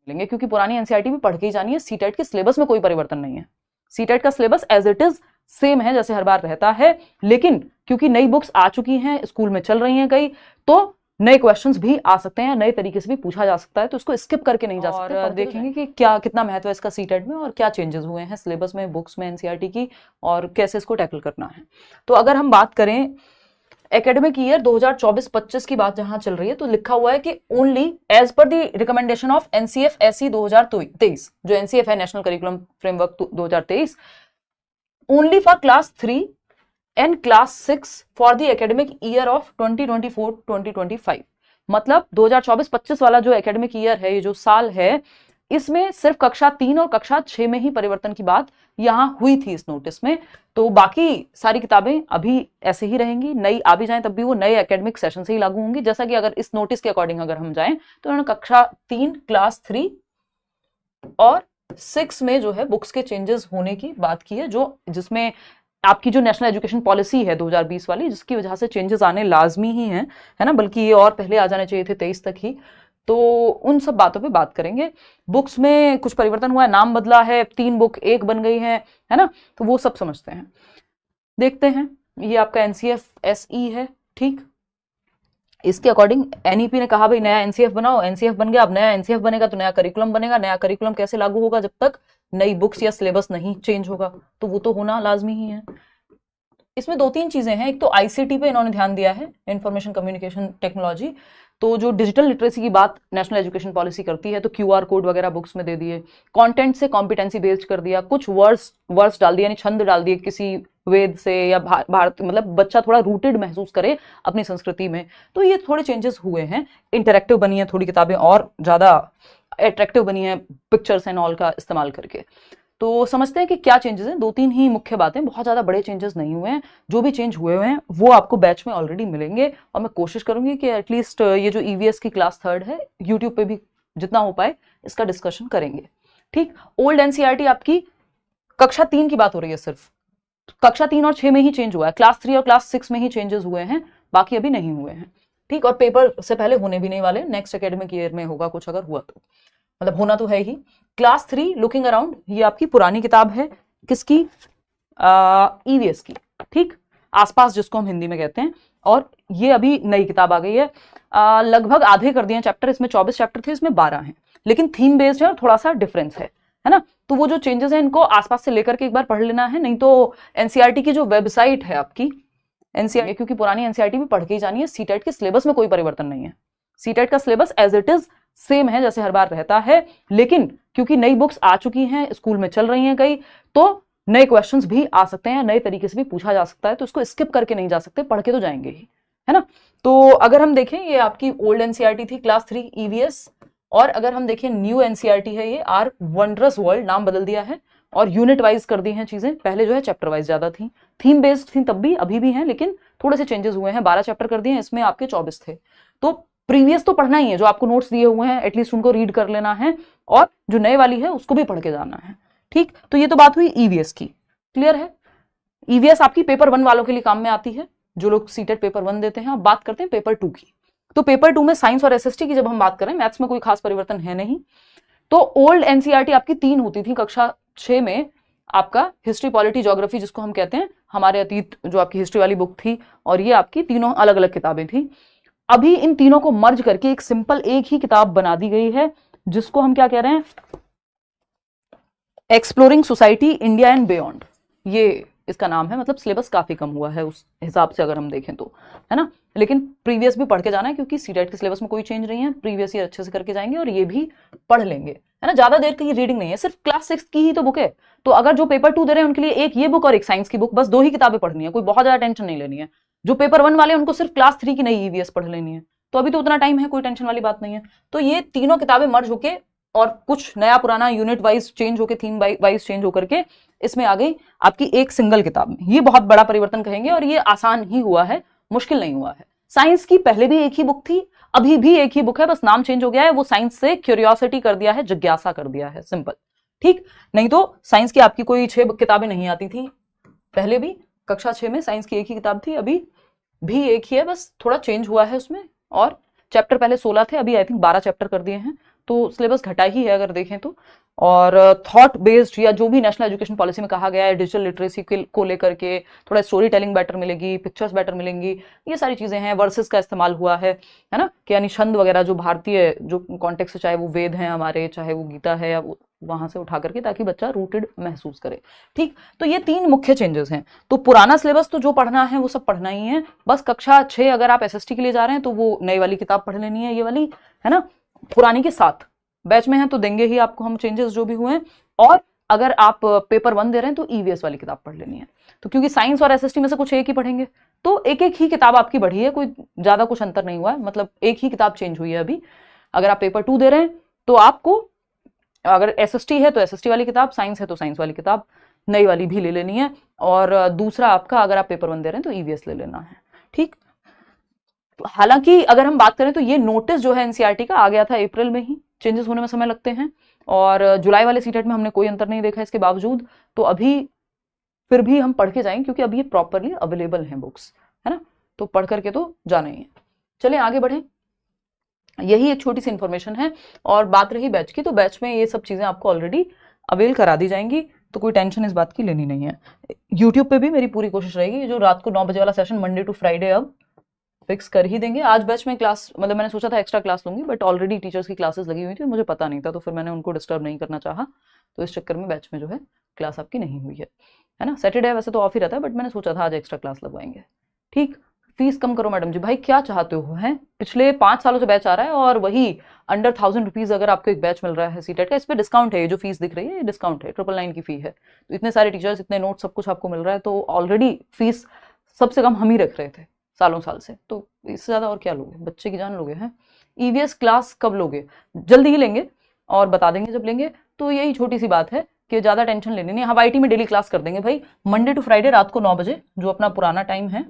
लेंगे, क्योंकि पुरानी एनसीईआरटी भी पढ़ के ही जानी है। सीटेट के सिलेबस में कोई परिवर्तन नहीं है, सीटेट का syllabus as it is same है जैसे हर बार रहता है, लेकिन क्योंकि नई बुक्स आ चुकी हैं, स्कूल में चल रही हैं कई, तो नए क्वेश्चंस भी आ सकते हैं, नए तरीके से भी पूछा जा सकता है, तो इसको स्किप करके नहीं जा सकते। और देखेंगे कि क्या कितना महत्व है इसका सीटेट में और क्या चेंजेस हुए हैं सिलेबस में, बुक्स में एनसीईआरटी की, और कैसे इसको टैकल करना है। तो अगर हम बात करें एकेडमिक ईयर 2024-25 की बात जहां चल रही है, तो लिखा हुआ है कि only as per the recommendation of NCF SE 2023, जो एनसीएफ है national curriculum framework 2023, only for class 3 and class 6 for the academic year of 2024-2025। मतलब 2024-25 वाला जो एकेडमिक ईयर है, ये जो साल है, इसमें सिर्फ कक्षा 3 और कक्षा 6 में ही परिवर्तन की बात यहां हुई थी इस नोटिस में। तो बाकी सारी किताबें अभी ऐसे ही रहेंगी, नई आ भी जाएं तब भी वो नए एकेडमिक सेशन से ही लागू होंगी। जैसा कि अगर इस नोटिस के अकॉर्डिंग अगर हम जाएं तो उन्होंने कक्षा 3, क्लास 3 और 6 में जो है बुक्स के चेंजेस होने की बात की है, जो जिसमें आपकी जो नेशनल एजुकेशन पॉलिसी है 2020 वाली, जिसकी वजह से चेंजेस आने लाजमी ही हैं, है ना, बल्कि ये और पहले आ जाने चाहिए थे 23 तक ही। तो उन सब बातों पे बात करेंगे। बुक्स में कुछ परिवर्तन हुआ है, नाम बदला है, 3 बुक 1 बन गई है ना, तो वो सब समझते हैं, देखते हैं। ये आपका एनसीएफ एसई है, ठीक। इसके अकॉर्डिंग एनईपी ने कहा भाई नया एनसीएफ बनाओ, एनसीएफ बन गया, अब नया एनसीएफ बनेगा तो नया करिकुलम बनेगा। नया करिकुलम कैसे लागू होगा जब तक नई बुक्स या सिलेबस नहीं चेंज होगा, तो वो तो होना लाजमी ही है। इसमें 2-3 चीजें हैं। एक तो आईसीटी पे इन्होंने ध्यान दिया है, इंफॉर्मेशन कम्युनिकेशन टेक्नोलॉजी। तो जो डिजिटल लिटरेसी की बात नेशनल एजुकेशन पॉलिसी करती है, तो क्यूआर कोड वगैरह बुक्स में दे दिए, कंटेंट से कॉम्पिटेंसी बेस्ड कर दिया, कुछ वर्ड्स डाल दिए, यानी छंद डाल दिए किसी वेद से या भारत, मतलब बच्चा थोड़ा रूटेड महसूस करे अपनी संस्कृति में। तो ये थोड़े चेंजेस हुए हैं। इंटरेक्टिव बनी है थोड़ी किताबें, और ज्यादा अट्रैक्टिव बनी है पिक्चर्स एंड ऑल का इस्तेमाल करके। तो समझते हैं कि क्या चेंजेस हैं। 2-3 ही मुख्य बातें, बहुत ज्यादा बड़े चेंजेस नहीं हुए हैं। जो भी चेंज हुए हैं वो आपको बैच में ऑलरेडी मिलेंगे, और मैं कोशिश करूंगी कि एटलीस्ट ये जो ईवीएस की क्लास 3 है, यूट्यूब पे भी जितना हो पाए इसका डिस्कशन करेंगे, ठीक। ओल्ड एनसीईआरटी आपकी कक्षा 3 की बात हो रही है, सिर्फ कक्षा 3 और 6 में ही चेंज हुआ है, क्लास 3 और क्लास 6 में ही चेंजेस हुए हैं, बाकी अभी नहीं हुए हैं, ठीक। और पेपर से पहले होने भी नहीं वाले, नेक्स्ट एकेडमिक ईयर में होगा कुछ, अगर हुआ तो, मतलब होना तो है ही। क्लास 3 लुकिंग अराउंड, ये आपकी पुरानी किताब है, किसकी, ईवीएस की, ठीक, आसपास जिसको हम हिंदी में कहते हैं, और ये अभी नई किताब आ गई है। लगभग आधे कर दिए चैप्टर, इसमें 24 चैप्टर थे, इसमें 12 हैं, लेकिन थीम बेस्ड है और थोड़ा सा डिफरेंस है ना। तो वो जो चेंजेस हैं इनको आसपास से लेकर के एक बार पढ़ लेना है, नहीं तो एनसीईआरटी की जो वेबसाइट है आपकी एनसीईआरटी, क्योंकि पुरानी एनसीईआरटी भी पढ़ के ही जानी है, सीटेट के सिलेबस में कोई परिवर्तन नहीं है, सीटेट का syllabus as it is same है जैसे हर बार रहता है, लेकिन क्योंकि नई बुक्स आ चुकी हैं, स्कूल में चल रही हैं कई, तो नए क्वेश्चंस भी आ सकते हैं, नए तरीके से भी पूछा जा सकता है, तो इसको स्किप करके नहीं जा सकते, पढ़ के तो जाएंगे ही, है ना। तो अगर हम देखें, ये आपकी ओल्ड एनसीईआरटी थी क्लास 3 ईवीएस, और अगर हम देखें न्यू एनसीईआरटी है ये, आर वंडरस वर्ल्ड नाम बदल दिया है, और यूनिट वाइज कर दी हैं चीजें। पहले जो है चैप्टर वाइज ज्यादा थी, थीम बेस्ड थी तब भी, अभी भी हैं, लेकिन थोड़े से चेंजेस हुए हैं। 12 चैप्टर कर दिए हैं, इसमें आपके 24 थे। तो प्रीवियस तो पढ़ना ही है, जो आपको नोट्स दिए हुए हैं एटलीस्ट उनको रीड कर लेना है, और जो नए वाली है उसको भी पढ़ के जाना है, ठीक। तो ये तो बात हुई ईवीएस की, क्लियर है। ईवीएस आपकी पेपर 1 वालों के लिए काम में आती है, जो लोग सीटेट पेपर 1 देते हैं। अब बात करते हैं पेपर 2 की। तो पेपर 2 में साइंस और एसएसटी की जब हम बात करें, मैथ्स में कोई खास परिवर्तन है नहीं। तो ओल्ड एनसीईआरटी आपकी 3 होती थी, कक्षा 6 में आपका हिस्ट्री, पॉलिटी, ज्योग्राफी जिसको हम कहते हैं, हमारे अतीत जो आपकी हिस्ट्री वाली बुक थी, और ये आपकी तीनों अलग अलग किताबें थी। अभी इन तीनों को मर्ज करके एक सिंपल एक ही किताब बना दी गई है, जिसको हम क्या कह रहे हैं, exploring society India and beyond, ये इसका नाम है। मतलब सिलेबस काफी कम हुआ है उस हिसाब से अगर हम देखें तो, है ना। लेकिन प्रीवियस भी पढ़ के जाना है, क्योंकि सीटेट के सिलेबस में कोई चेंज नहीं है, प्रीवियस ईयर अच्छे से करके जाएंगे, और ये भी पढ़ लेंगे, है ना। ज्यादा देर की रीडिंग नहीं है, सिर्फ क्लास 6 की ही तो बुक है। तो अगर जो पेपर 2 दे रहे हैं उनके लिए एक ये बुक और एक साइंस की बुक, बस 2 ही किताबें पढ़नी है, कोई बहुत ज्यादा टेंशन नहीं लेनी है। जो पेपर 1 वाले उनको सिर्फ क्लास 3 की नई ईवीएस पढ़ लेनी है, तो अभी तो उतना टाइम है, कोई टेंशन वाली बात नहीं है। तो ये तीनों किताबें मर्ज होके, और कुछ नया पुराना यूनिट वाइज चेंज होके, थीम वाइज चेंज होकर के इसमें आ गई आपकी एक सिंगल किताब में। ये बहुत बड़ा परिवर्तन कहेंगे, और ये आसान ही हुआ है, मुश्किल नहीं हुआ है। साइंस की पहले भी एक ही बुक थी, अभी भी एक ही बुक है, बस नाम चेंज हो गया है। वो साइंस से क्यूरियोसिटी कर दिया है, जिज्ञासा कर दिया है, सिंपल, ठीक। नहीं तो साइंस की आपकी कोई 6 किताबें नहीं आती थी पहले भी, कक्षा 6 में साइंस की एक ही किताब थी, अभी भी एक ही है, बस थोड़ा चेंज हुआ है उसमें। और चैप्टर पहले 16 थे, अभी आई थिंक 12 चैप्टर कर दिए हैं, तो सिलेबस घटा ही है अगर देखें तो। और थॉट बेस्ड या जो भी नेशनल एजुकेशन पॉलिसी में कहा गया है डिजिटल लिटरेसी को लेकर के थोड़ा स्टोरी टेलिंग बेटर मिलेगी, पिक्चर्स बेटर मिलेंगी, ये सारी चीजें हैं। वर्सेस का इस्तेमाल हुआ है ना, कि यानी छंद वगैरह जो भारतीय जो कॉन्टेक्स्ट से, चाहे वो वेद हैं हमारे, चाहे वो गीता है, या वहां से उठा करके, ताकि बच्चा रूटेड महसूस करे। ठीक, तो ये 3 मुख्य चेंजेस हैं। तो पुराना सिलेबस तो जो पढ़ना है वो सब पढ़ना ही है, बस कक्षा 6 अगर आप एसएसटी के लिए जा रहे हैं तो वो नई वाली किताब पढ़ लेनी है, ये वाली है ना, पुरानी के साथ। बैच में है तो देंगे ही आपको हम चेंजेस जो भी हुए हैं। और अगर आप पेपर 1 दे रहे हैं तो ईवीएस वाली किताब पढ़ लेनी है। तो क्योंकि साइंस और एसएसटी में से कुछ एक ही पढ़ेंगे, तो एक एक ही किताब आपकी बढ़ी है, कोई ज्यादा कुछ अंतर नहीं हुआ है, मतलब एक ही किताब चेंज हुई है अभी। अगर आप पेपर 2 दे रहे हैं तो आपको, अगर एसएसटी है तो एसएसटी वाली किताब, साइंस है तो साइंस वाली किताब नई वाली भी ले लेनी है। और दूसरा आपका, अगर आप पेपर 1 दे रहे हैं तो ईवीएस ले लेना है। ठीक, हालांकि अगर हम बात करें तो ये नोटिस जो है एनसीईआरटी का आ गया था अप्रैल में ही, चेंजेस होने में समय लगते हैं, और जुलाई वाले सीटेट में हमने कोई अंतर नहीं देखा इसके बावजूद। तो अभी फिर भी हम पढ़ के जाएंगे, क्योंकि अभी ये प्रॉपरली अवेलेबल हैं बुक्स, है ना, तो पढ़ करके तो जाना ही है। चलिए आगे बढ़ें, यही एक छोटी सी इंफॉर्मेशन है। और बात रही बैच की, तो बैच में ये सब चीजें आपको ऑलरेडी अवेल करा दी जाएंगी, तो कोई टेंशन इस बात की लेनी नहीं है। यूट्यूब पे भी मेरी पूरी कोशिश रहेगी, जो रात को 9 बजे वाला सेशन मंडे टू फ्राइडे अब फिक्स कर ही देंगे। आज बैच में क्लास, मतलब मैंने सोचा था एक्स्ट्रा क्लास लूंगी, बट ऑलरेडी टीचर्स की क्लासेस लगी हुई थी, मुझे पता नहीं था, तो फिर मैंने उनको डिस्टर्ब नहीं करना चाहा, तो इस चक्कर में बैच में जो है क्लास आपकी नहीं हुई है ना। सैटरडे वैसे तो ऑफ ही रहता है, बट मैंने सोचा था आज एक्स्ट्रा क्लास लगवाएंगे। ठीक, फीस कम करो मैडम जी। भाई क्या चाहते हो, हैं पिछले 5 सालों से बैच आ रहा है, और वही अंडर 1000 रुपीज अगर आपको एक बैच मिल रहा है सीटेट का, इस पर डिस्काउंट है, ये जो फीस दिख रही है ये डिस्काउंट है, 999 की फी है। तो इतने सारे टीचर्स, इतने नोट, सब कुछ आपको मिल रहा है, तो ऑलरेडी फीस सबसे कम हम ही रख रहे थे सालों साल से, तो इससे ज्यादा और क्या लोगे, बच्चे की जान लोगे हैं। ईवीएस क्लास कब लोगे, जल्दी ही लेंगे, और बता देंगे जब लेंगे। तो यही छोटी सी बात है कि ज्यादा टेंशन लेनी नहीं। हम आईटी में डेली क्लास कर देंगे भाई, मंडे टू फ्राइडे रात को 9 बजे, जो अपना पुराना टाइम है।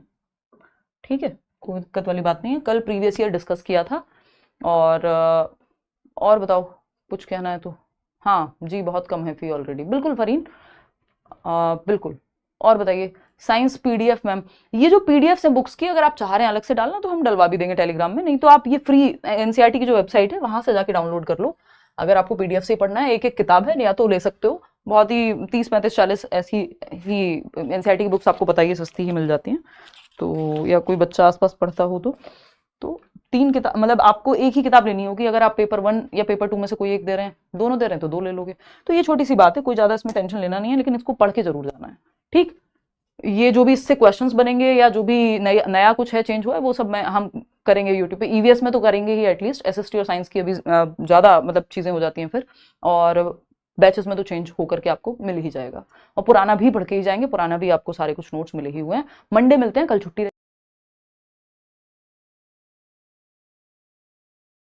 ठीक है, कोई दिक्कत वाली बात नहीं है। कल प्रीवियस ईयर डिस्कस किया था। और बताओ, कुछ कहना है तो। हाँ जी, बहुत कम है फी ऑलरेडी, बिल्कुल फरीन, बिल्कुल। और बताइए, साइंस पीडीएफ मैम, ये जो पीडीएफ है बुक्स की, अगर आप चाह रहे हैं अलग से डालना तो हम डलवा भी देंगे टेलीग्राम में, नहीं तो आप ये फ्री एनसीईआरटी की जो वेबसाइट है वहां से जाके डाउनलोड कर लो। अगर आपको पीडीएफ से पढ़ना है, एक एक किताब है, या तो ले सकते हो, बहुत ही 30, 35, 40 ऐसी ही एनसीईआरटी की बुक्स आपको पता ही सस्ती ही मिल जाती हैं। तो या कोई बच्चा आसपास पढ़ता हो तो 3 किताब, मतलब आपको एक ही किताब लेनी होगी। अगर आप पेपर 1 या पेपर 2 में से कोई एक दे रहे हैं, दोनों दे रहे हैं तो 2 ले लोगे। तो ये छोटी सी बात है, कोई ज्यादा इसमें टेंशन लेना नहीं है, लेकिन इसको पढ़ के जरूर जाना है। ठीक, ये जो भी इससे क्वेश्चंस बनेंगे या जो भी नया कुछ है, चेंज हुआ है, वो सब हम करेंगे यूट्यूब पे। ईवीएस में तो करेंगे ही एटलीस्ट, एसएसटी और साइंस की अभी ज्यादा मतलब चीजें हो जाती हैं फिर, और बैचेस में तो चेंज होकर के आपको मिल ही जाएगा। और पुराना भी पढ़ के ही जाएंगे, पुराना भी आपको सारे कुछ नोट्स मिले ही हुए हैं। मंडे मिलते हैं, कल छुट्टी